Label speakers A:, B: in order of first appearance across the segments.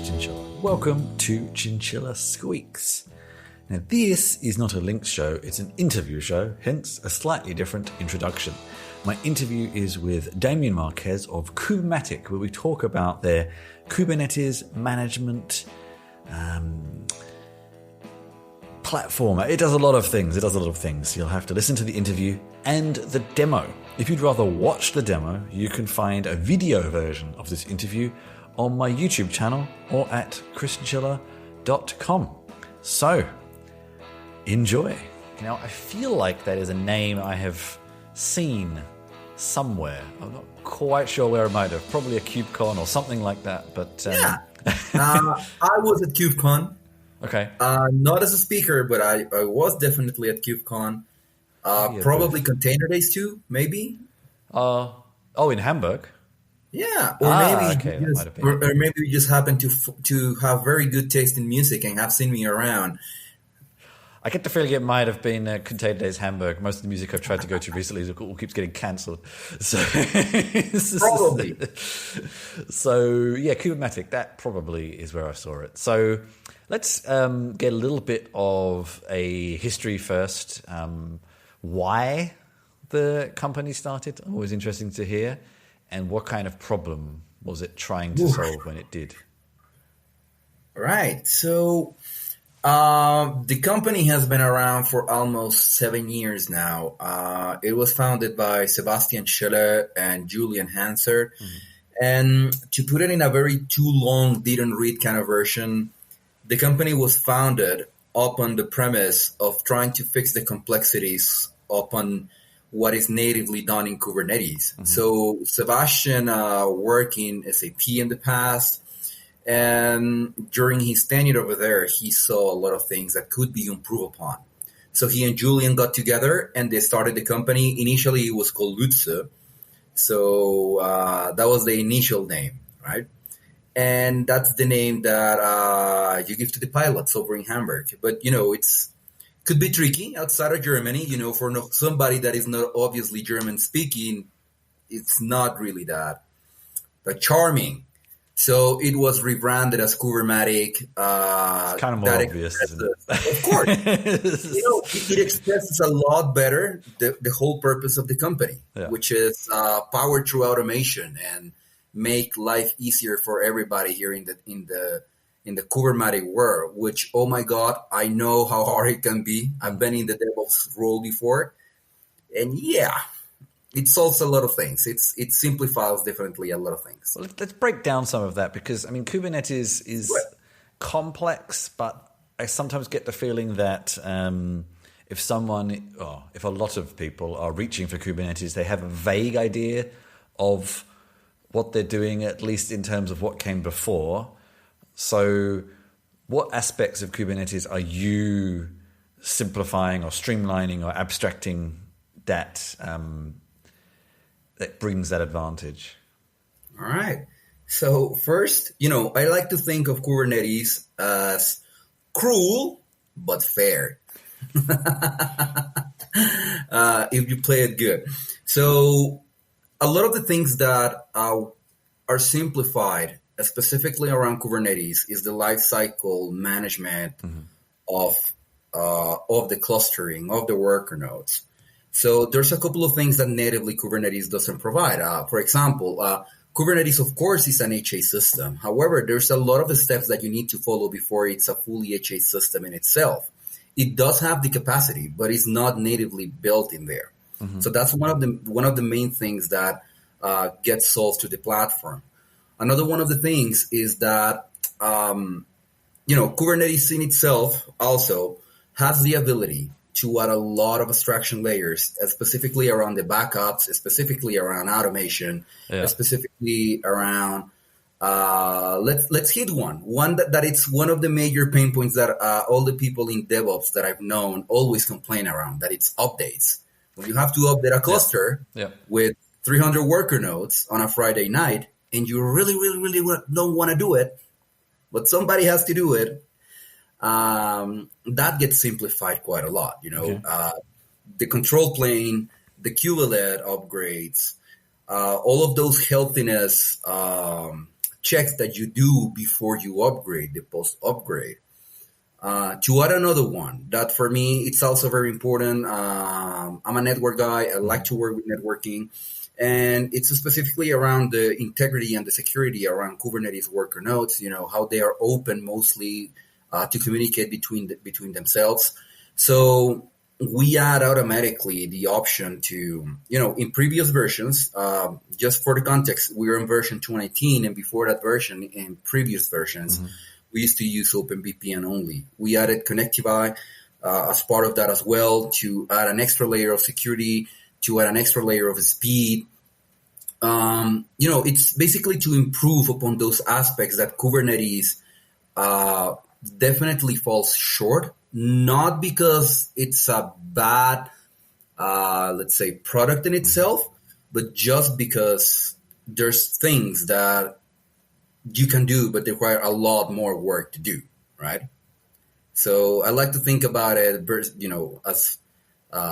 A: Chinchilla. Welcome to Chinchilla Squeaks. Now, this is not a links show, it's an interview show, hence a slightly different introduction. My interview is with Damian Marquez of Kubermatic, where we talk about their Kubernetes management platform. It does a lot of things. You'll have to listen to the interview and the demo. If you'd rather watch the demo, you can find a video version of this interview on my YouTube channel or at chrischinchilla.com. So, enjoy. Now, I feel like that is a name I have seen somewhere. I'm not quite sure where I might have. Probably a KubeCon or something like that. But
B: yeah, I was at KubeCon.
A: Okay.
B: Not as a speaker, but I was definitely at KubeCon. Probably Container Days too, maybe.
A: In Hamburg.
B: Yeah, or maybe you just happen to have very good taste in music and have seen me around.
A: I get the feeling it might have been Container Days Hamburg. Most of the music I've tried to go to recently all keeps getting cancelled. So
B: probably.
A: So yeah, Kubermatic, that probably is where I saw it. So let's get a little bit of a history first. Why the company started? Always interesting to hear. And what kind of problem was it trying to solve when it did?
B: Right. So the company has been around for almost 7 years now. It was founded by Sebastian Scheller and Julian Hanser. Mm-hmm. And to put it in a very too long, didn't read kind of version, the company was founded upon the premise of trying to fix the complexities upon what is natively done in Kubernetes. Mm-hmm. So Sebastian worked in SAP in the past, and during his tenure over there, he saw a lot of things that could be improved upon. So he and Julian got together and they started the company. Initially, it was called Lutze. So that was the initial name, right? And that's the name that you give to the pilots over in Hamburg. But, it's could be tricky outside of Germany, for somebody that is not obviously German speaking, it's not really that charming. So it was rebranded as Kubermatic.
A: It's kind of more obvious, isn't it?
B: Of course. It expresses a lot better the whole purpose of the company, which is power through automation and make life easier for everybody here in the Kubermatic world, which, oh my God, I know how hard it can be. I've been in the DevOps role before. And yeah, it solves a lot of things. It simplifies definitely a lot of things.
A: Well, let's break down some of that because, Kubernetes is complex, but I sometimes get the feeling that if a lot of people are reaching for Kubernetes, they have a vague idea of what they're doing, at least in terms of what came before. So what aspects of Kubernetes are you simplifying or streamlining or abstracting that that brings that advantage?
B: All right. So first, I like to think of Kubernetes as cruel but fair. If you play it good. So a lot of the things that are simplified specifically around Kubernetes is the lifecycle management of the clustering of the worker nodes. So there's a couple of things that natively Kubernetes doesn't provide. For example, Kubernetes, of course, is an HA system. However, there's a lot of the steps that you need to follow before it's a fully HA system in itself. It does have the capacity, but it's not natively built in there. Mm-hmm. So that's one of the main things that gets solved to the platform. Another one of the things is that, Kubernetes in itself also has the ability to add a lot of abstraction layers, specifically around the backups, specifically around automation, specifically around, let's hit one that it's one of the major pain points that all the people in DevOps that I've known always complain around, that it's updates. When you have to update a cluster with 300 worker nodes on a Friday night, and you really, really, really don't want to do it, but somebody has to do it, that gets simplified quite a lot. The control plane, the kubelet upgrades, all of those healthiness checks that you do before you upgrade, the post upgrade. To add another one that for me, it's also very important. I'm a network guy. I like to work with networking. And it's specifically around the integrity and the security around Kubernetes worker nodes, how they are open mostly to communicate between themselves. So we add automatically the option to, in previous versions, just for the context, we were in version 219, and before that version, in previous versions, we used to use OpenVPN only. We added Connectivity as part of that as well to add an extra layer of security, to add an extra layer of speed. It's basically to improve upon those aspects that Kubernetes definitely falls short, not because it's a bad, let's say, product in itself, but just because there's things that you can do, but they require a lot more work to do, right? So I like to think about it, as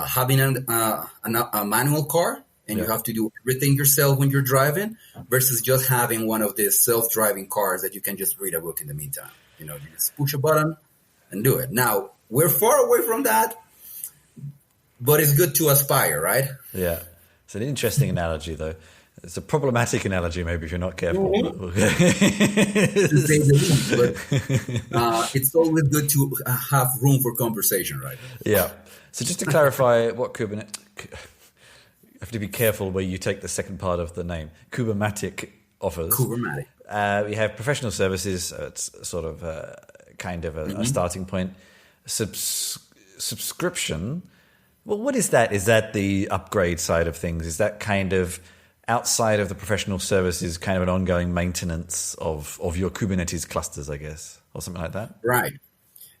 B: having a manual car, and you have to do everything yourself when you're driving, versus just having one of these self-driving cars that you can just read a book in the meantime. You just push a button and do it. Now, we're far away from that, but it's good to aspire, right?
A: Yeah. It's an interesting analogy, though. It's a problematic analogy, maybe, if you're not careful.
B: To say the least, but it's always good to have room for conversation, right?
A: Yeah. So just to clarify what Kubernetes... You have to be careful where you take the second part of the name. Kubermatic offers.
B: Kubermatic.
A: We have professional services. It's sort of kind of a starting point. Subscription. Well, what is that? Is that the upgrade side of things? Is that kind of outside of the professional services, kind of an ongoing maintenance of your Kubernetes clusters, I guess, or something like that?
B: Right.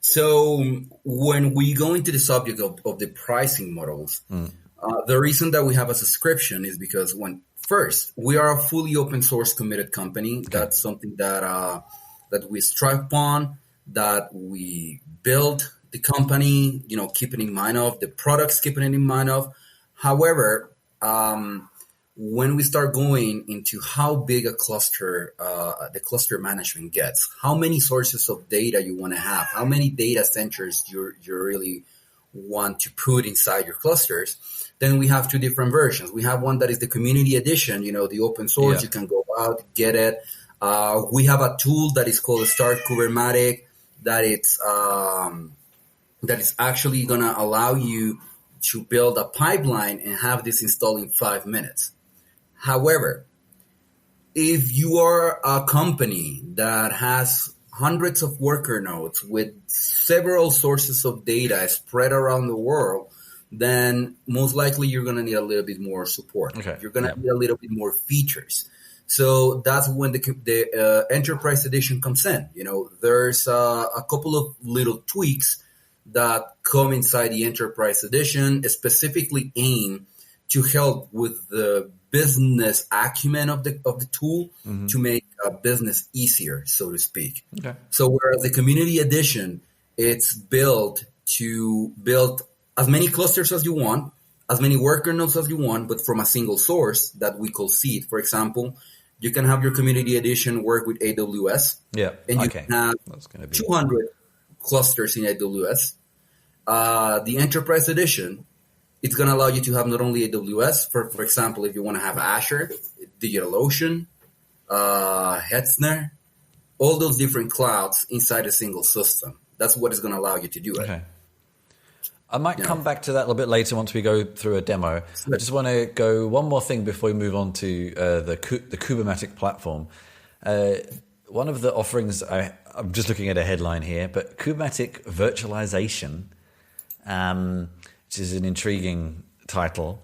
B: So when we go into the subject of the pricing models, the reason that we have a subscription is because first, we are a fully open source committed company. Okay. That's something that we strive upon, that we build the company, keeping in mind of the products, keeping it in mind of. However, when we start going into how big a cluster, the cluster management gets, how many sources of data you want to have, how many data centers you really want to put inside your clusters, then we have two different versions. We have one that is the community edition, the open source. You can go out, get it. We have a tool that is called Start Kubermatic that is actually going to allow you to build a pipeline and have this installed in 5 minutes. However, if you are a company that has hundreds of worker nodes with several sources of data spread around the world, then most likely you're going to need a little bit more support. Okay. You're going to need a little bit more features. So that's when the Enterprise Edition comes in. There's a couple of little tweaks that come inside the Enterprise Edition, specifically aimed to help with the business acumen of the tool to make business easier, so to speak. Okay. So whereas the Community Edition, it's built to build as many clusters as you want, as many worker nodes as you want, but from a single source that we call seed. For example, you can have your Community Edition work with AWS. Yeah. And you can have 200 clusters in AWS. The Enterprise Edition, it's going to allow you to have not only AWS, for example, if you want to have Azure, DigitalOcean, Hetzner, all those different clouds inside a single system. That's what it's going to allow you to do. Okay.
A: I might come back to that a little bit later once we go through a demo. I just want to go one more thing before we move on to the Kubermatic platform. One of the offerings, I'm just looking at a headline here, but Kubermatic virtualization, which is an intriguing title.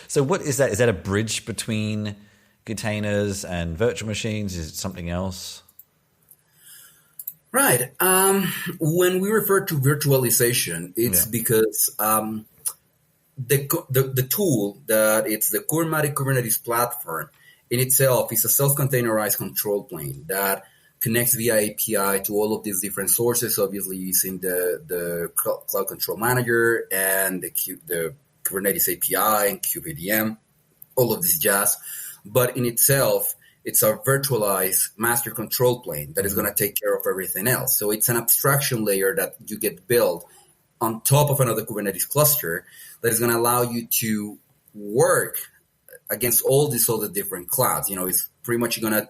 A: So what is that? Is that a bridge between containers and virtual machines? Is it something else?
B: Right. When we refer to virtualization, it's because the tool that it's the Kubermatic Kubernetes platform in itself is a self-containerized control plane that connects via API to all of these different sources, obviously using the Cloud Control Manager and the Kubernetes API and KubeADM, all of this jazz. But in itself, it's a virtualized master control plane that is going to take care of everything else. So it's an abstraction layer that you get built on top of another Kubernetes cluster that is going to allow you to work against all these other different clouds. It's pretty much gonna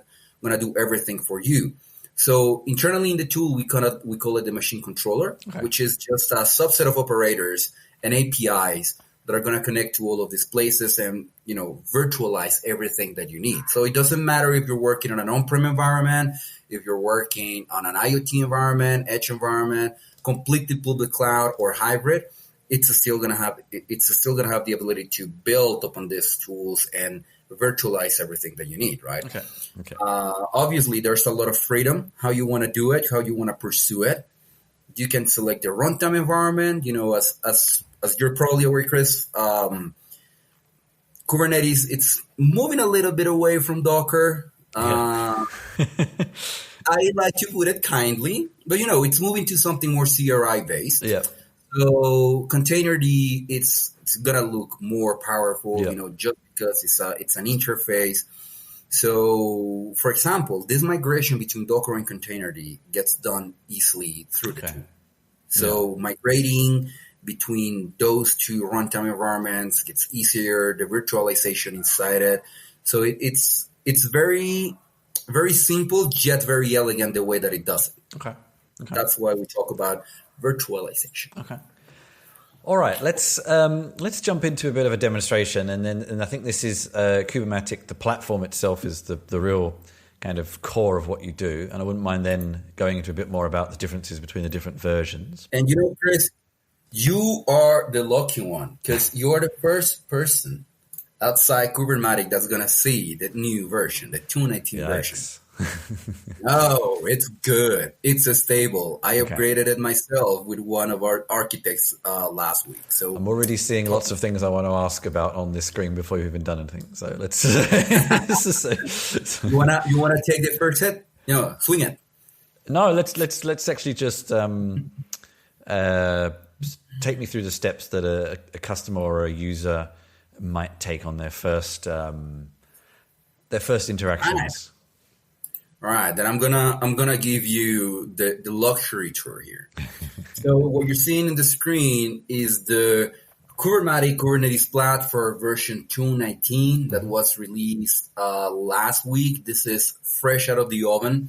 B: do everything for you. So internally in the tool, we call it the machine controller, which is just a subset of operators and APIs that are going to connect to all of these places and, virtualize everything that you need. So it doesn't matter if you're working on an on-prem environment, if you're working on an IoT environment, edge environment, completely public cloud or hybrid, it's still going to have the ability to build upon these tools and virtualize everything that you need, right?
A: Okay.
B: Obviously, there's a lot of freedom how you want to do it, how you want to pursue it. You can select the runtime environment. As you're probably aware, Chris, Kubernetes, it's moving a little bit away from Docker. I like to put it kindly, but it's moving to something more CRI based.
A: Yeah.
B: So Containerd, it's gonna look more powerful, just because it's an interface. So, for example, this migration between Docker and Containerd gets done easily through the tool. So migrating between those two runtime environments gets easier. The virtualization inside it, so it's very, very simple yet very elegant the way that it does it.
A: Okay.
B: That's why we talk about virtualization.
A: Okay. All right. Let's jump into a bit of a demonstration, and I think this is Kubermatic. The platform itself is the real kind of core of what you do, and I wouldn't mind then going into a bit more about the differences between the different versions.
B: And Chris, you are the lucky one because you are the first person outside Kubermatic that's gonna see the new version, the 2.19 version. No, it's good. It's stable. I upgraded it myself with one of our architects last week. So
A: I'm already seeing lots of things I want to ask about on this screen before you've even done anything. So let's.
B: You wanna take the first hit? Swing it.
A: No, let's actually just take me through the steps that a customer or a user might take on their first interactions.
B: All right, then I'm gonna give you the luxury tour here. So what you're seeing in the screen is the Kubernetes platform version 2.19 that was released last week. This is fresh out of the oven.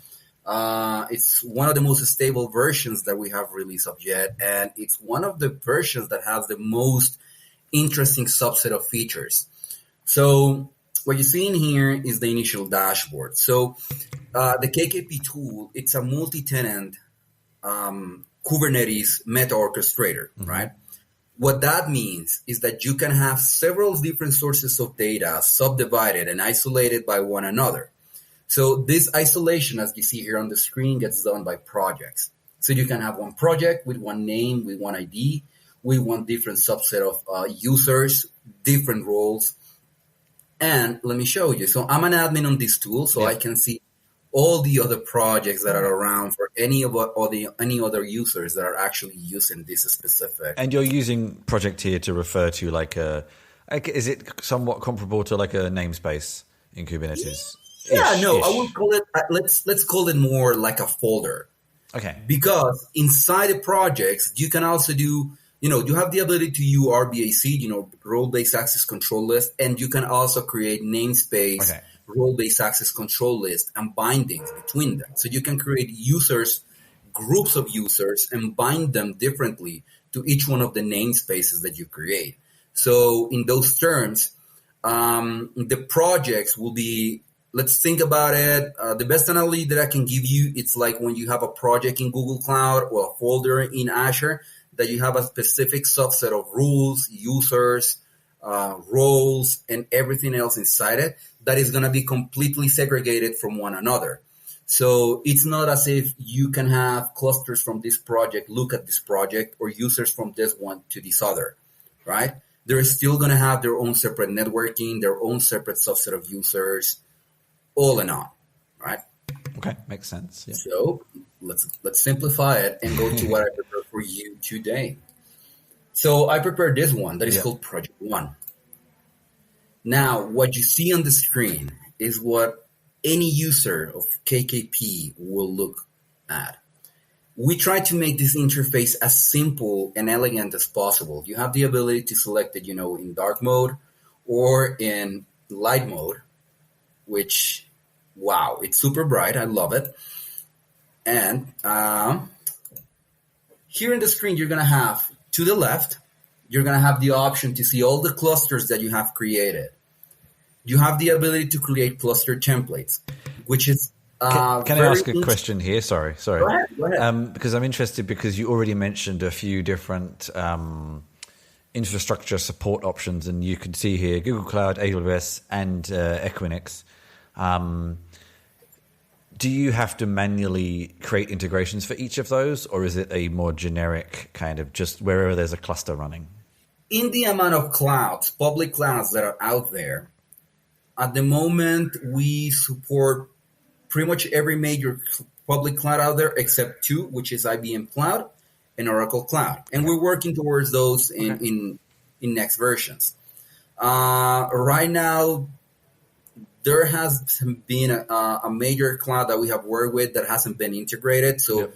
B: It's one of the most stable versions that we have released of yet, and it's one of the versions that has the most interesting subset of features. So what you're seeing here is the initial dashboard. So the KKP tool, it's a multi-tenant Kubernetes meta orchestrator, right? What that means is that you can have several different sources of data subdivided and isolated by one another. So this isolation, as you see here on the screen, gets done by projects. So you can have one project with one name, with one ID, with one different subset of users, different roles. And let me show you. So I'm an admin on this tool, so I can see all the other projects that are around for any other users that are actually using this specific.
A: And you're using project here to refer to is it somewhat comparable to like a namespace in Kubernetes?
B: I would call it. Let's call it more like a folder.
A: Okay.
B: Because inside the projects, you can also do. You have the ability to use RBAC, role-based access control list, and you can also create namespace, role-based access control list, and bindings between them. So you can create groups of users, and bind them differently to each one of the namespaces that you create. So in those terms, the projects will be, let's think about it. The best analogy that I can give you, it's like when you have a project in Google Cloud or a folder in Azure, that you have a specific subset of rules, users, roles, and everything else inside it that is going to be completely segregated from one another. So it's not as if you can have clusters from this project look at this project or users from this one to this other, right? They're still going to have their own separate networking, their own separate subset of users, all in all, right?
A: Okay, makes sense. Yeah.
B: So let's simplify it and go to what I prepared for you today. So I prepared this one that is called Project One. Now, what you see on the screen is what any user of KKP will look at. We try to make this interface as simple and elegant as possible. You have the ability to select it, in dark mode or in light mode, which, wow, it's super bright. I love it. And here in the screen, you're going to have, to the left, you're going to have the option to see all the clusters that you have created. You have the ability to create cluster templates, which is
A: Can I ask a question here? Sorry.
B: Go ahead.
A: Because I'm interested because you already mentioned a few different infrastructure support options, and you can see here Google Cloud, AWS, and Equinix. Do you have to manually create integrations for each of those, or is it a more generic kind of just wherever there's a cluster running?
B: In the amount of clouds, public clouds that are out there, at the moment we support pretty much every major public cloud out there except two, which is IBM Cloud and Oracle Cloud. And we're working towards those in next versions. Right now, there has been a major cloud that we have worked with that hasn't been integrated. So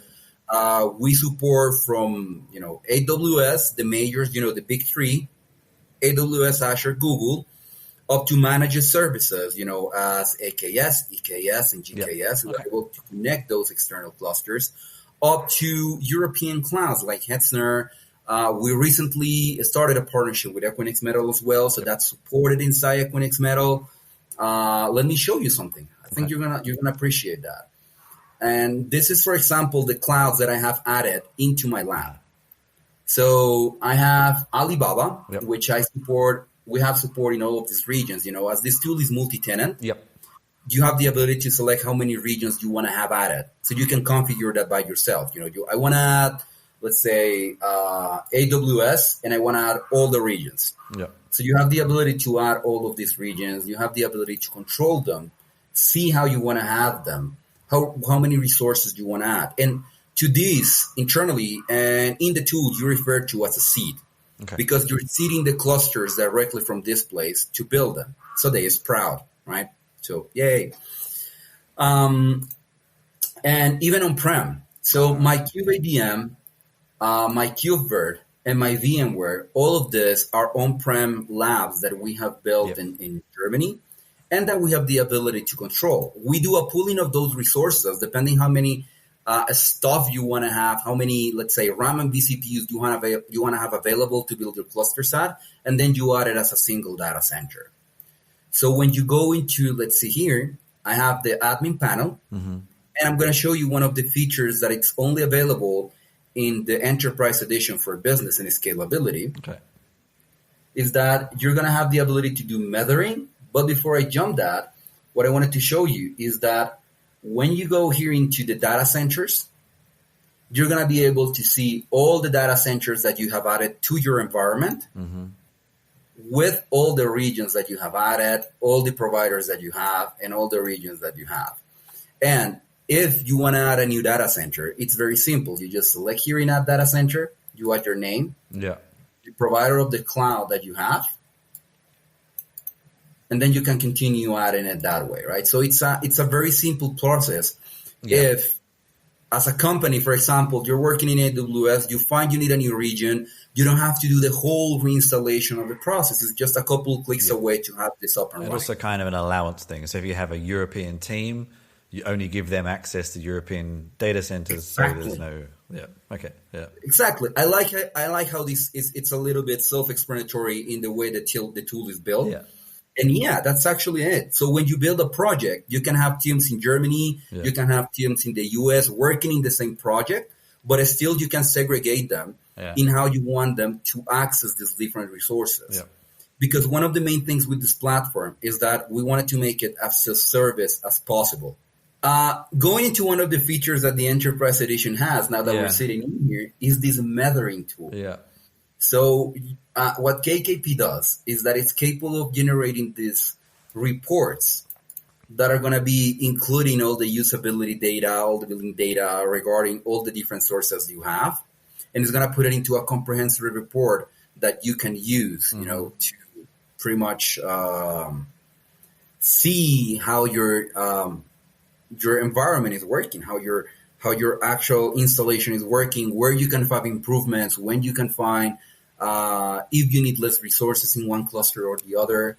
B: we support from, AWS, the majors, the big three, AWS, Azure, Google, up to managed services, as AKS, EKS, and GKS. We're able to connect those external clusters up to European clouds like Hetzner. We recently started a partnership with Equinix Metal as well, so that's supported inside Equinix Metal. Let me show you something. I think you're gonna appreciate that. And this is, for example, the clouds that I have added into my lab. So I have Alibaba, which I support. We have support in all of these regions. As this tool is multi-tenant, you have the ability to select how many regions you want to have added. So you can configure that by yourself. I want to add, let's say, AWS, and I want to add all the regions. So you have the ability to add all of these regions. You have the ability to control them, see how you want to have them, how many resources you want to add. And to this, internally and in the tool, you refer to as a seed. Because you're seeding the clusters directly from this place to build them. So they sprout, right? So, yay. And even on-prem. So my KubeADM, my KubeVirt, and my VMware, all of this are on-prem labs that we have built in Germany and that we have the ability to control. We do a pooling of those resources depending how many stuff you want to have, how many, let's say, RAM and vCPUs you want to have available to build your clusters at, and then you add it as a single data center. So when you go into, let's see here, I have the admin panel, and I'm going to show you one of the features that it's only available in the Enterprise Edition for business and scalability, is that you're going to have the ability to do methering. But before I jump that, what I wanted to show you is that when you go here into the data centers, you're going to be able to see all the data centers that you have added to your environment with all the regions that you have added, all the providers that you have, and all the regions that you have. And if you want to add a new data center, it's very simple. You just select here in Add Data Center, you add your name, the provider of the cloud that you have, and then you can continue adding it that way, right? So it's a very simple process. If, as a company, for example, you're working in AWS, you find you need a new region, you don't have to do the whole reinstallation of the process. It's just a couple of clicks away to have this up and running.
A: And also kind of an allowance thing. So if you have a European team, you only give them access to European data centers.
B: Exactly.
A: So there's no,
B: Exactly. I like how this is. It's a little bit self-explanatory in the way that the tool is built. And that's actually it. So when you build a project, you can have teams in Germany, you can have teams in the US working in the same project, but still you can segregate them in how you want them to access these different resources. Because one of the main things with this platform is that we wanted to make it as a service as possible. Going into one of the features that the Enterprise Edition has, now that we're sitting in here, is this methering tool. So what KKP does is that it's capable of generating these reports that are going to be including all the usability data, all the building data regarding all the different sources you have. And it's going to put it into a comprehensive report that you can use, to pretty much see how your environment is working, how your actual installation is working, where you can find improvements, when you can find if you need less resources in one cluster or the other,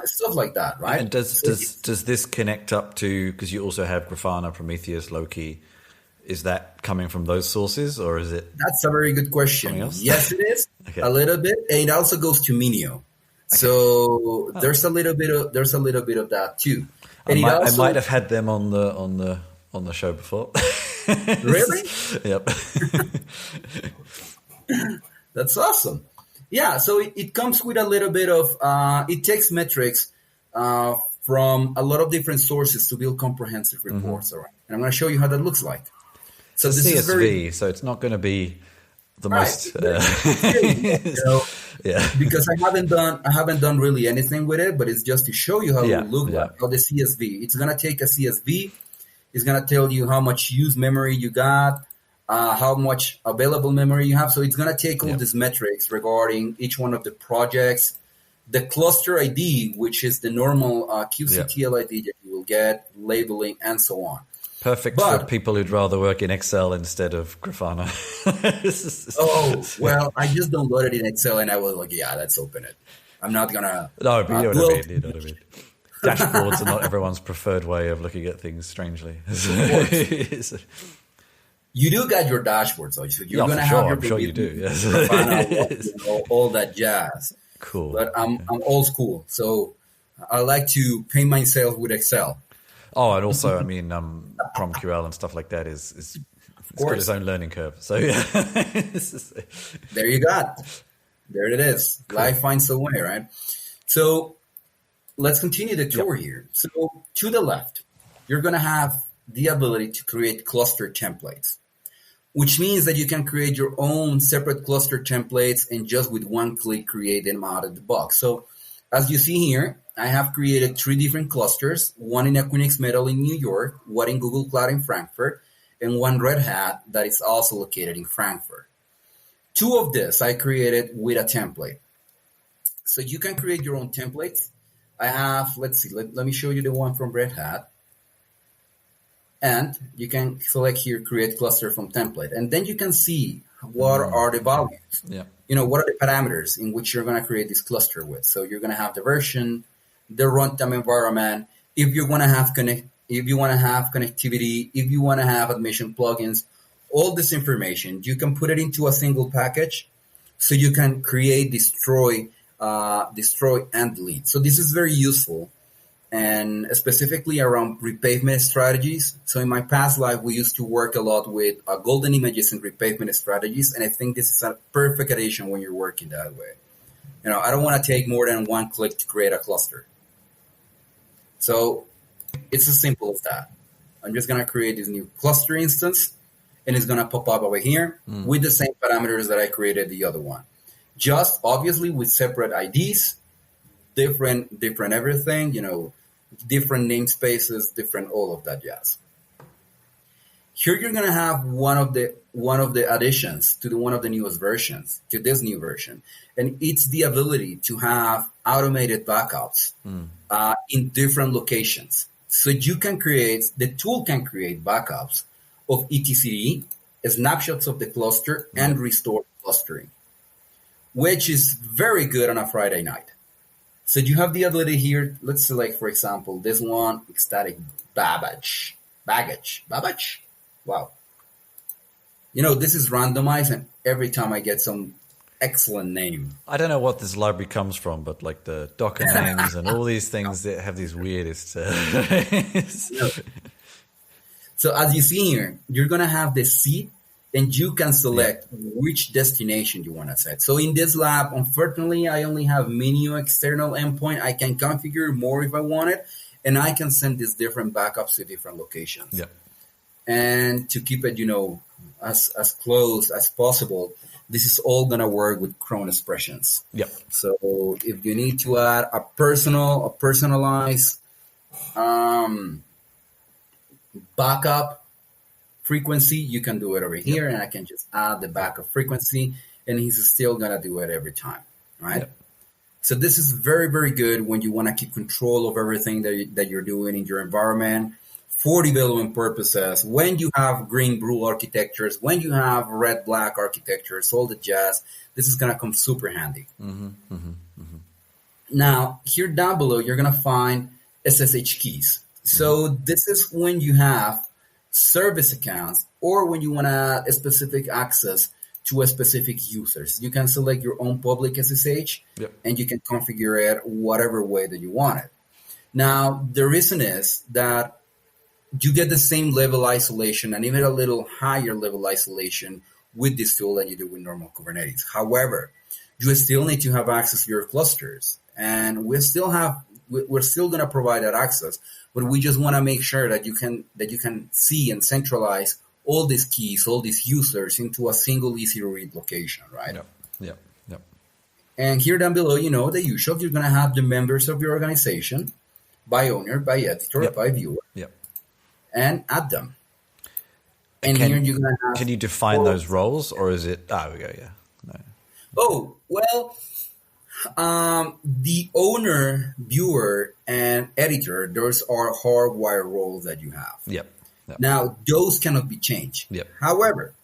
B: stuff like that, right?
A: And does this connect up to, because you also have Grafana, Prometheus, Loki? Is that coming from those sources, or is it?
B: That's a very good question. Yes, it is. Okay. A little bit, and it also goes to Minio. Okay. So there's a little bit of that too. And
A: I might have had them on the show before.
B: Really?
A: Yep.
B: That's awesome. Yeah, so it comes with a little bit of it takes metrics from a lot of different sources to build comprehensive reports. Mm-hmm. All right, and I'm going to show you how that looks like.
A: So this CSV, is very, so it's not going to be the most.
B: Yeah, because I haven't done really anything with it, but it's just to show you how it will look like, how the CSV. It's gonna take a CSV. It's gonna tell you how much used memory you got, how much available memory you have. So it's gonna take all these metrics regarding each one of the projects, the cluster ID, which is the normal QCTL ID that you will get, labeling, and so on.
A: Perfect for people who'd rather work in Excel instead of Grafana.
B: Well, I just downloaded it in Excel and I was like, let's open it. I'm not going to...
A: No, but you know what I mean. Dashboards are not everyone's preferred way of looking at things, strangely.
B: You do got your dashboards, though. So you're going to have your...
A: I'm sure you do, yes.
B: Grafana, all that jazz.
A: Cool.
B: But I'm old school, so I like to paint myself with Excel.
A: Oh, and also, I mean, PromQL and stuff like that it's got its own learning curve. So, yeah.
B: There you go. There it is. Cool. Life finds a way, right? So, let's continue the tour here. So, to the left, you're going to have the ability to create cluster templates, which means that you can create your own separate cluster templates and just with one click create them out of the box. So, as you see here, I have created 3 different clusters, one in Equinix Metal in New York, one in Google Cloud in Frankfurt, and one Red Hat that is also located in Frankfurt. 2 of this I created with a template. So you can create your own templates. I have, let's see, let me show you the one from Red Hat. And you can select here, create cluster from template. And then you can see what are the values.
A: Yeah.
B: What are the parameters in which you're going to create this cluster with. So you're going to have the version, the runtime environment, if you want to have connectivity, if you want to have admission plugins, all this information, you can put it into a single package so you can create, destroy, and delete. So this is very useful, and specifically around repavement strategies. So in my past life, we used to work a lot with golden images and repavement strategies, and I think this is a perfect addition when you're working that way. I don't want to take more than one click to create a cluster. So it's as simple as that. I'm just going to create this new cluster instance, and it's going to pop up over here with the same parameters that I created the other one. Just obviously with separate IDs, different everything, different namespaces, different all of that jazz. Here you're going to have one of the additions to one of the newest versions, to this new version. And it's the ability to have automated backups in different locations. So the tool can create backups of etcd, snapshots of the cluster, and restore clustering, which is very good on a Friday night. So you have the ability here, let's select, for example, this one, ecstatic baggage. Wow. This is randomized, and every time I get some excellent name.
A: I don't know what this library comes from, but like the Docker names and all these things that have these weirdest...
B: So as you see here, you're going to have the seed, and you can select which destination you want to set. So in this lab, unfortunately, I only have Minio external endpoint. I can configure more if I want it, and I can send these different backups to different locations.
A: Yeah.
B: And to keep it, as close as possible, this is all going to work with cron expressions.
A: Yeah.
B: So if you need to add a personalized backup frequency, you can do it over here, and I can just add the backup frequency, and he's still going to do it every time, right? So this is very, very good when you want to keep control of everything that you're doing in your environment for development purposes. When you have green blue architectures, when you have red black architectures, all the jazz, this is going to come super handy. Now, here down below, you're going to find SSH keys. So this is when you have service accounts or when you want to add a specific access to a specific users. You can select your own public SSH and you can configure it whatever way that you want it. Now, the reason is that you get the same level isolation and even a little higher level isolation with this tool than you do with normal Kubernetes. However, you still need to have access to your clusters, and we're still going to provide that access, but we just want to make sure that you can see and centralize all these keys, all these users into a single easy to read location, right?
A: Yep.
B: And here down below, the usual, you're going to have the members of your organization by owner, by editor, by viewer, and add them. And here you're going to have...
A: Can you define those roles, or is it... we go, No.
B: Oh, well, the owner, viewer, and editor, those are hardwired roles that you have.
A: Yep.
B: Now, those cannot be changed.
A: Yep.
B: However,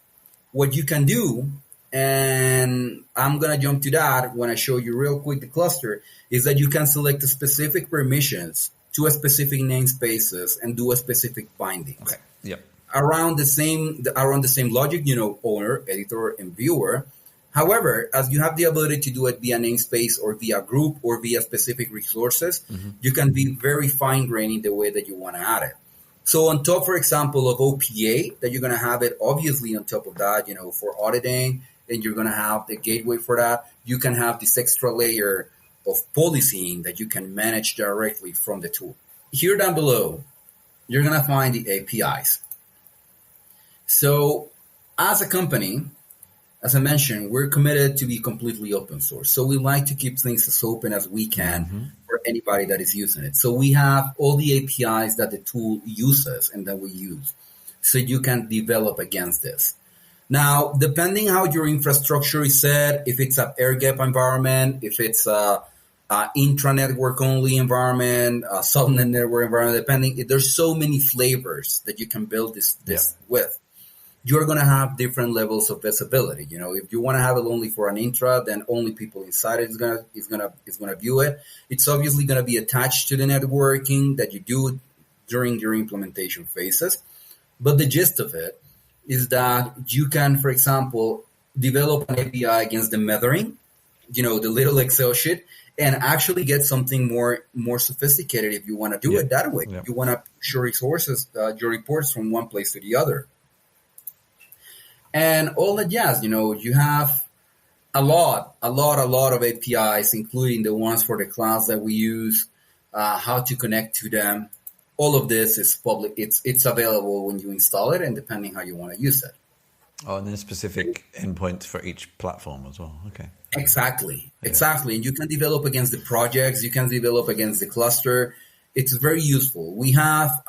B: what you can do, and I'm going to jump to that when I show you real quick the cluster, is that you can select a specific permissions to a specific namespaces and do a specific binding.
A: Okay. Yep.
B: Around the same logic, owner, editor, and viewer. However, as you have the ability to do it via namespace or via group or via specific resources, you can be very fine-grained in the way that you want to add it. So on top, for example, of OPA, that you're going to have it obviously on top of that, for auditing, and you're going to have the gateway for that. You can have this extra layer of policing that you can manage directly from the tool. Here down below, you're going to find the APIs. So as a company, as I mentioned, we're committed to be completely open source. So we like to keep things as open as we can for anybody that is using it. So we have all the APIs that the tool uses and that we use. So you can develop against this. Now, depending how your infrastructure is set, if it's an air-gap environment, if it's a intra-network only environment, a subnet network environment, there's so many flavors that you can build this with. You're going to have different levels of visibility. If you want to have it only for an intra, then only people inside it is going to view it. It's obviously going to be attached to the networking that you do during your implementation phases. But the gist of it is that you can, for example, develop an API against the methering, the little Excel sheet, and actually get something more sophisticated if you want to do it that way. You want to push your resources, your reports from one place to the other. And all that jazz, you have a lot of APIs, including the ones for the clouds that we use, how to connect to them. All of this is public. It's available when you install it and depending how you want to use it.
A: Oh, and then specific endpoints for each platform as well. Okay.
B: Exactly. And you can develop against the projects. You can develop against the cluster. It's very useful. We have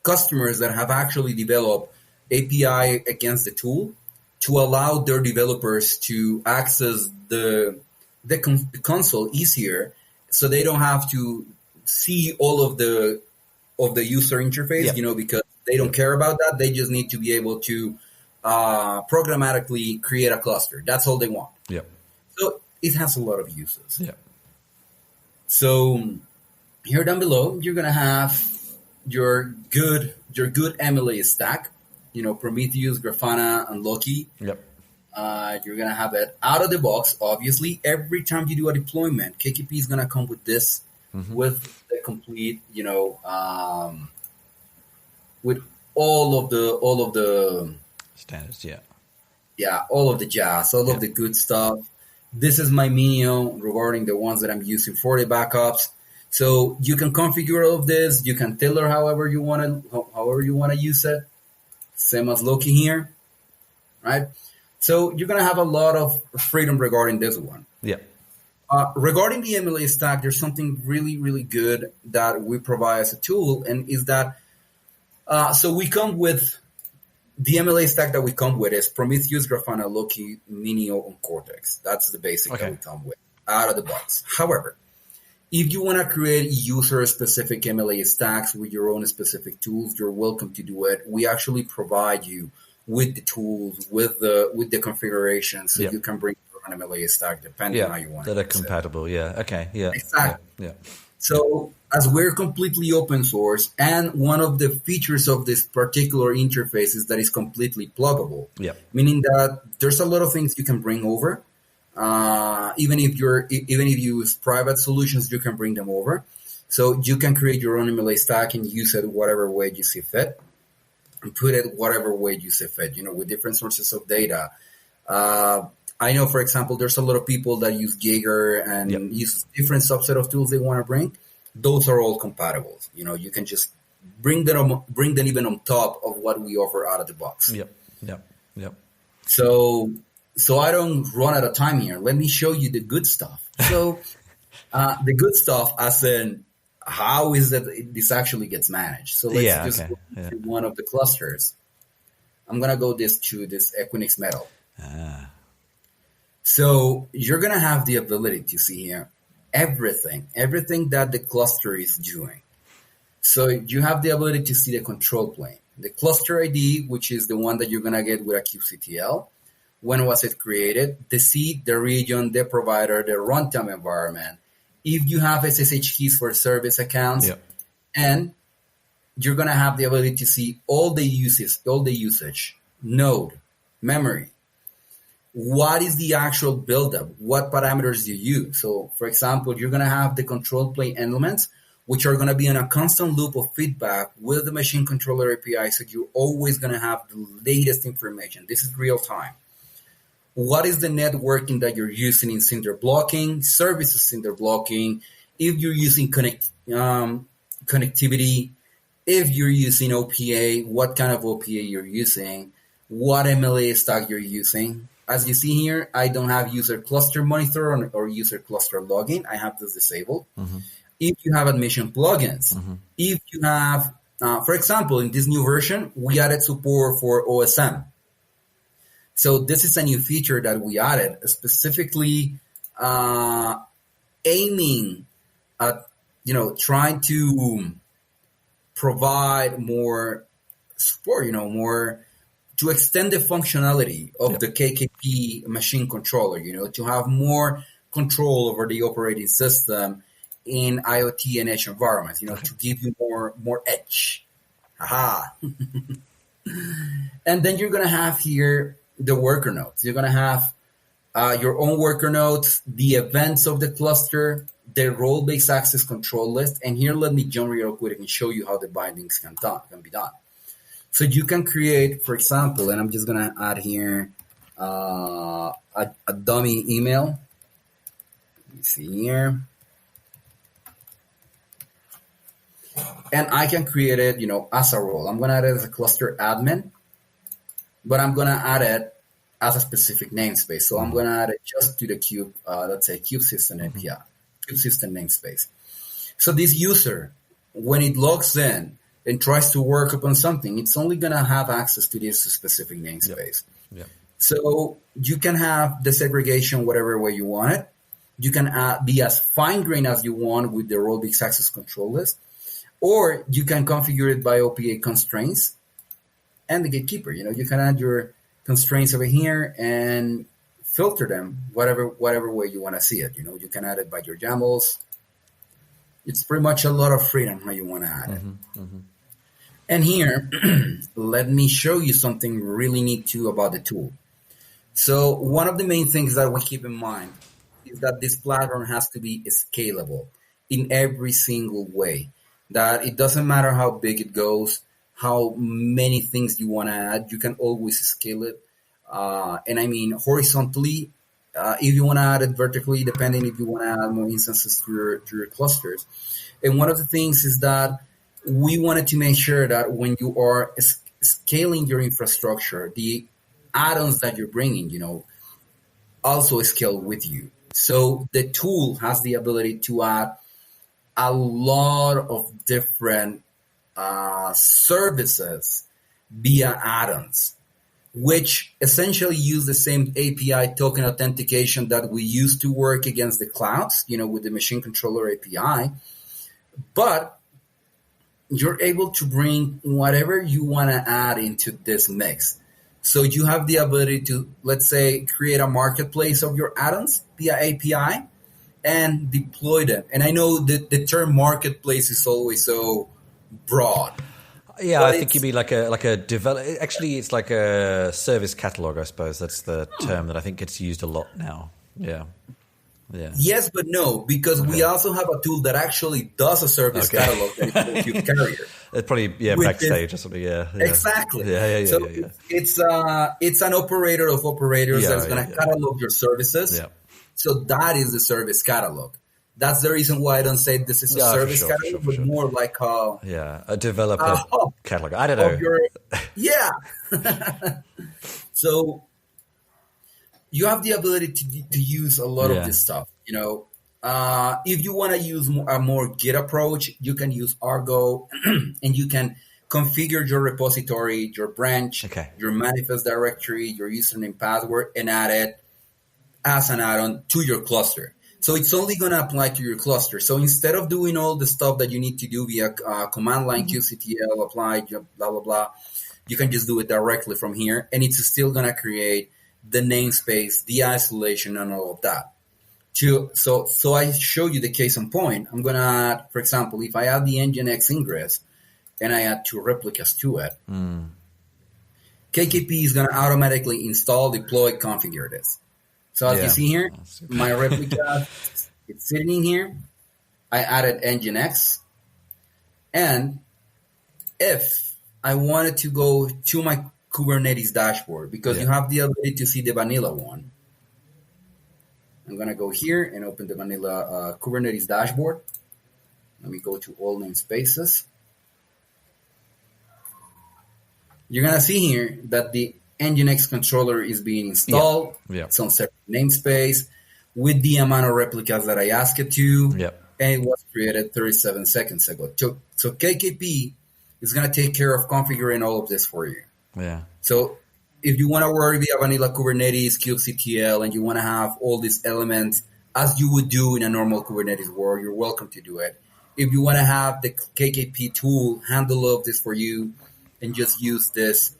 B: customers that have actually developed API against the tool to allow their developers to access the console easier, so they don't have to see all of the user interface, because they don't care about that. They just need to be able to programmatically create a cluster. That's all they want. So it has a lot of uses. So here down below, you're gonna have your good MLA stack. Prometheus, Grafana, and Loki. You're going to have it out of the box. Obviously, every time you do a deployment, KKP is going to come with this, with the complete, with all of the
A: standards.
B: All of the jazz, all of the good stuff. This is my minion regarding the ones that I'm using for the backups. So you can configure all of this. You can tailor however you want to use it. Same as Loki here, right? So you're going to have a lot of freedom regarding this one. Regarding the MLA stack, there's something really, really good that we provide as a tool, and is that so we come with the MLA stack that we come with is Prometheus, Grafana, Loki, Minio, and Cortex. That's the basic that we come with. out of the box. However, if you want to create user-specific MLA stacks with your own specific tools, you're welcome to do it. We actually provide you with the tools, with the configuration, so you can bring your own MLA stack depending on how you want
A: that are compatible. Yeah. Okay. Yeah.
B: Exactly.
A: Yeah.
B: So as we're completely open source, and one of the features of this particular interface is that it's completely pluggable.
A: Yeah.
B: Meaning that there's a lot of things you can bring over. Even if you use private solutions, you can bring them over. So you can create your own MLA stack and use it whatever way you see fit, and put it whatever way you see fit. With different sources of data. I know, for example, there's a lot of people that use Jaeger and use different subset of tools they want to bring. Those are all compatible. You can just bring them even on top of what we offer out of the box.
A: Yep.
B: So I don't run out of time here. Let me show you the good stuff. So the good stuff, as in how is that this actually gets managed. So let's go to one of the clusters. I'm going to go to this Equinix Metal. So you're going to have the ability to see here everything that the cluster is doing. So you have the ability to see the control plane, the cluster ID, which is the one that you're going to get with a kubectl. When was it created? The seed, the region, the provider, the runtime environment. If you have SSH keys for service accounts, and you're going to have the ability to see all the usage, node, memory. What is the actual buildup? What parameters do you use? So, for example, you're going to have the control plane elements, which are going to be in a constant loop of feedback with the machine controller API. So you're always going to have the latest information. This is real time. What is the networking that you're using in Cinder blocking, services Cinder blocking, if you're using connectivity, if you're using OPA, what kind of OPA you're using, what MLA stack you're using. As you see here, I don't have user cluster monitor or user cluster login. I have this disabled. If you have admission plugins, if you have, for example, in this new version, we added support for OSM. So this is a new feature that we added, specifically aiming at, trying to provide more support, more to extend the functionality of the KKP machine controller, to have more control over the operating system in IoT and edge environments, to give you more edge. Aha. And then you're going to have here the worker nodes. You're going to have your own worker nodes, the events of the cluster, the role-based access control list. And here, let me jump real quick and show you how the bindings can be done. So you can create, for example, and I'm just going to add here a dummy email. Let me see here. And I can create it, as a role. I'm going to add it as a cluster admin, but I'm going to add it as a specific namespace. So I'm going to add it just to the kube, let's say kube system API, kube system namespace. So this user, when it logs in and tries to work upon something, it's only going to have access to this specific namespace. So you can have the segregation whatever way you want it. You can be as fine-grained as you want with the role-based access control list, or you can configure it by OPA constraints and the gatekeeper. You can add your constraints over here and filter them whatever way you want to see it. You can add it by your YAMLs. It's pretty much a lot of freedom how you want to add it. And here, let me show you something really neat too about the tool. So one of the main things that we keep in mind is that this platform has to be scalable in every single way. That it doesn't matter how big it goes, how many things you want to add, you can always scale it. And I mean horizontally, if you want to add it vertically, depending if you want to add more instances to your clusters. And one of the things is that we wanted to make sure that when you are scaling your infrastructure, the add-ons that you're bringing, also scale with you. So the tool has the ability to add a lot of different services via add-ons. which essentially use the same API token authentication that we used to work against the clouds, with the machine controller API. But you're able to bring whatever you want to add into this mix. So you have the ability to, let's say, create a marketplace of your add-ons via API and deploy them. And I know that the term marketplace is always so broad.
A: Yeah, I think you mean like a develop. Actually, it's like a service catalog, I suppose. That's the term that I think gets used a lot now. Yeah.
B: Yes, but no, because we also have a tool that actually does a service catalog that is called Cube Carrier.
A: It's probably backstage or something. Yeah.
B: Exactly.
A: Yeah.
B: So it's an operator of operators that's going to catalog your services.
A: Yeah.
B: So that is the service catalog. That's the reason why I don't say this is a service catalog, but more like
A: a developer catalog. I don't know.
B: So you have the ability to use a lot of this stuff. If you want to use a more Git approach, you can use Argo, and you can configure your repository, your branch, your manifest directory, your username, password, and add it as an add-on to your cluster. So it's only going to apply to your cluster. So instead of doing all the stuff that you need to do via command line, kubectl, apply, blah, blah, blah, you can just do it directly from here. And it's still going to create the namespace, the isolation, and all of that. So I show you the case in point. I'm going to add, for example, if I add the Nginx ingress and I add 2 replicas to it, KKP is going to automatically install, deploy, configure this. So as you see here, my replica, it's sitting in here. I added Nginx. And if I wanted to go to my Kubernetes dashboard, because you have the ability to see the vanilla one, I'm going to go here and open the vanilla Kubernetes dashboard. Let me go to all namespaces. You're going to see here that the Nginx controller is being installed. It's on separate namespace with the amount of replicas that I asked it to. And it was created 37 seconds ago. So KKP is going to take care of configuring all of this for you. So if you want to work via vanilla Kubernetes, kubectl, and you want to have all these elements as you would do in a normal Kubernetes world, you're welcome to do it. If you want to have the KKP tool handle all of this for you and just use this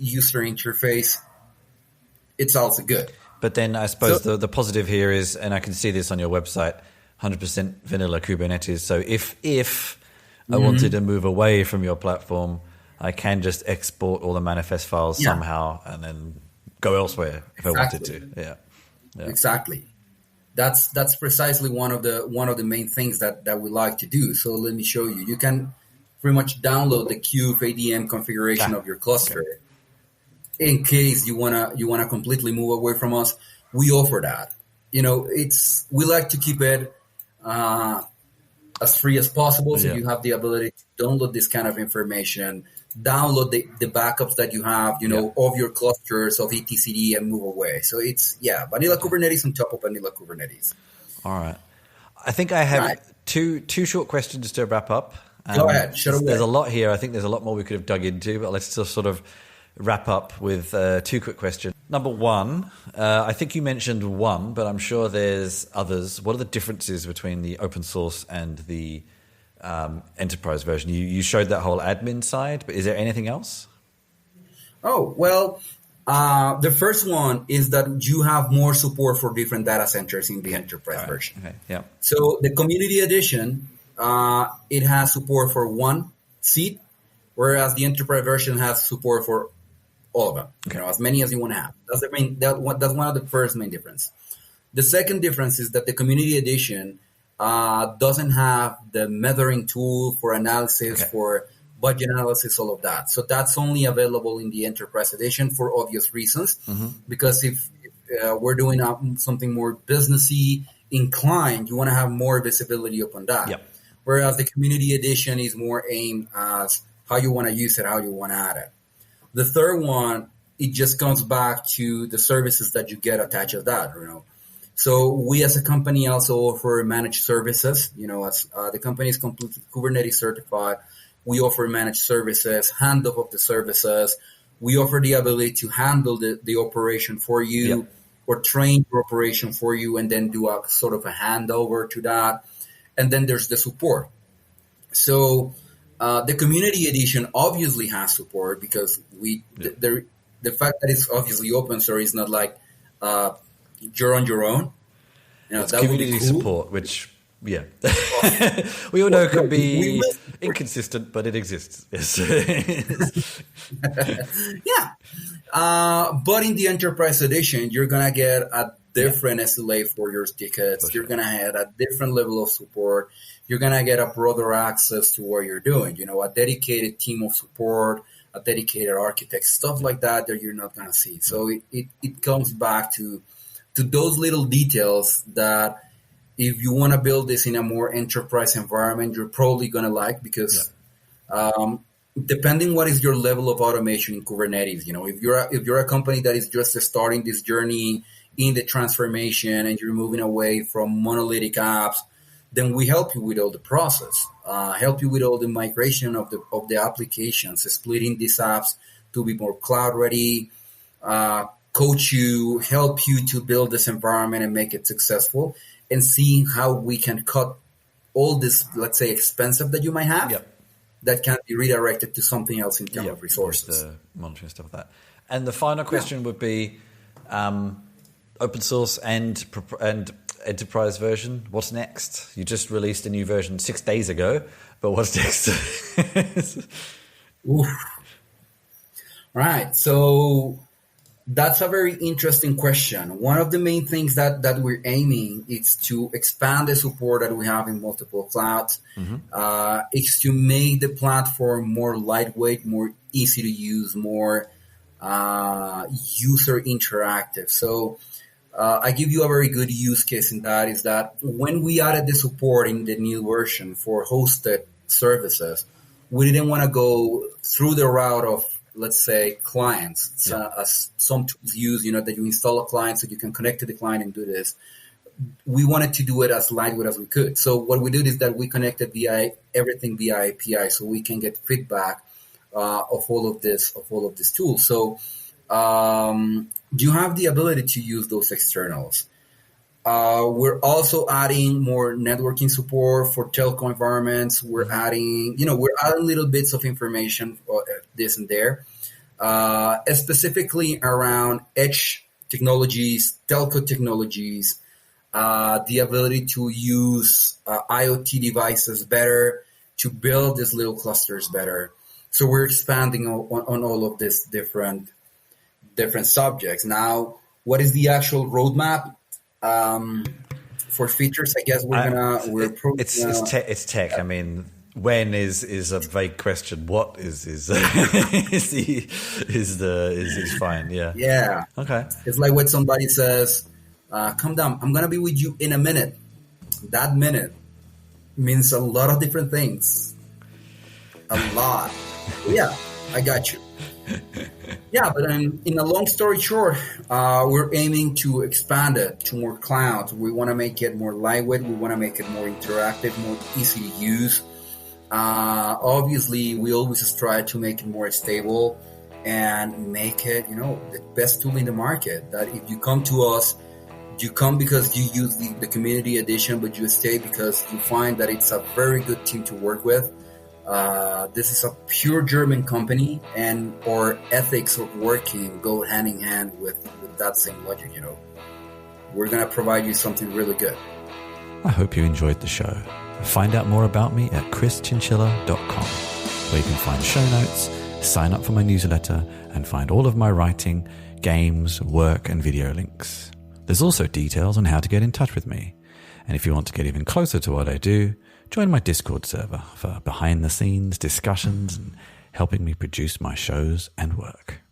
B: user interface, it's also good.
A: But then I suppose the positive here is, and I can see this on your website, 100% vanilla Kubernetes. So if I wanted to move away from your platform, I can just export all the manifest files somehow and then go elsewhere if I wanted to.
B: Exactly. That's precisely one of the main things that we like to do. So let me show you. You can pretty much download the Kube ADM configuration of your cluster. In case you wanna completely move away from us, we offer that. We like to keep it as free as possible, so you have the ability to download this kind of information, download the backups that you have, of your clusters of etcd, and move away. So it's vanilla Kubernetes on top of vanilla Kubernetes.
A: All right. I think I have two short questions to wrap up.
B: Go ahead.
A: There's a lot here. I think there's a lot more we could have dug into, but let's just sort of wrap up with 2 quick questions. Number 1, I think you mentioned one, but I'm sure there's others. What are the differences between the open source and the enterprise version? You showed that whole admin side, but is there anything else?
B: Oh, well, the first one is that you have more support for different data centers in the enterprise version. So the community edition, it has support for 1 seat, whereas the enterprise version has support for all of them, as many as you want to have. That's one of the first main difference. The second difference is that the community edition doesn't have the measuring tool for analysis, for budget analysis, all of that. So that's only available in the enterprise edition for obvious reasons, because if we're doing something more businessy inclined, you want to have more visibility upon that. Whereas the community edition is more aimed at how you want to use it, how you want to add it. The third one, it just comes back to the services that you get attached to that, So we as a company also offer managed services. As the company is completely Kubernetes certified, we offer managed services, handoff of the services. We offer the ability to handle the operation for you or train your operation for you and then do a sort of a handover to that. And then there's the support. So the community edition obviously has support because the fact that it's obviously open source is not like you're on your own.
A: It's that community would be cool. Support, which we all know can be inconsistent, but it exists. Yes.
B: But in the enterprise edition, you're gonna get a different SLA for your tickets. For sure. You're gonna have a different level of support. You're gonna get a broader access to what you're doing. A dedicated team of support, a dedicated architect, stuff like that you're not gonna see. So it comes back to those little details that if you want to build this in a more enterprise environment, you're probably going to like because depending what is your level of automation in Kubernetes, if you're a company that is just starting this journey in the transformation and you're moving away from monolithic apps, then we help you with all the process, help you with all the migration of the applications, splitting these apps to be more cloud ready, coach you, help you to build this environment and make it successful, and seeing how we can cut all this, let's say, expensive that you might have that can be redirected to something else in terms of resources.
A: The monitoring stuff like that. And the final question would be open source and enterprise version. What's next? You just released a new version 6 days ago, but what's next?
B: Right. So that's a very interesting question. One of the main things that we're aiming is to expand the support that we have in multiple clouds. It's to make the platform more lightweight, more easy to use, more user interactive. So I give you a very good use case in that is that when we added the support in the new version for hosted services, we didn't want to go through the route of, let's say, clients, as some tools use, that you install a client so you can connect to the client and do this. We wanted to do it as lightweight as we could. So what we did is that we connected everything via API so we can get feedback of all of these tools. So you have the ability to use those externals. We're also adding more networking support for telco environments. We're adding little bits of information for this and there, specifically around edge technologies, telco technologies, the ability to use IoT devices better, to build these little clusters better. So we're expanding on all of these different subjects. Now, what is the actual roadmap? For features, I guess
A: it's tech. I mean, when is a vague question. What is fine. Yeah. Okay.
B: It's like when somebody says, "Come down. I'm gonna be with you in a minute." That minute means a lot of different things. A lot. Yeah, I got you. Yeah, but in a long story short, we're aiming to expand it to more clouds. We want to make it more lightweight. We want to make it more interactive, more easy to use. Obviously, we always strive to make it more stable and make it, the best tool in the market. That if you come to us, you come because you use the community edition, but you stay because you find that it's a very good team to work with. This is a pure German company, and our ethics of working go hand in hand with that same logic. We're going to provide you something really good.
A: I hope you enjoyed the show. Find out more about me at chrischinchilla.com, where you can find show notes, sign up for my newsletter, and find all of my writing, games, work, and video links. There's also details on how to get in touch with me. And if you want to get even closer to what I do, join my Discord server for behind-the-scenes discussions and helping me produce my shows and work.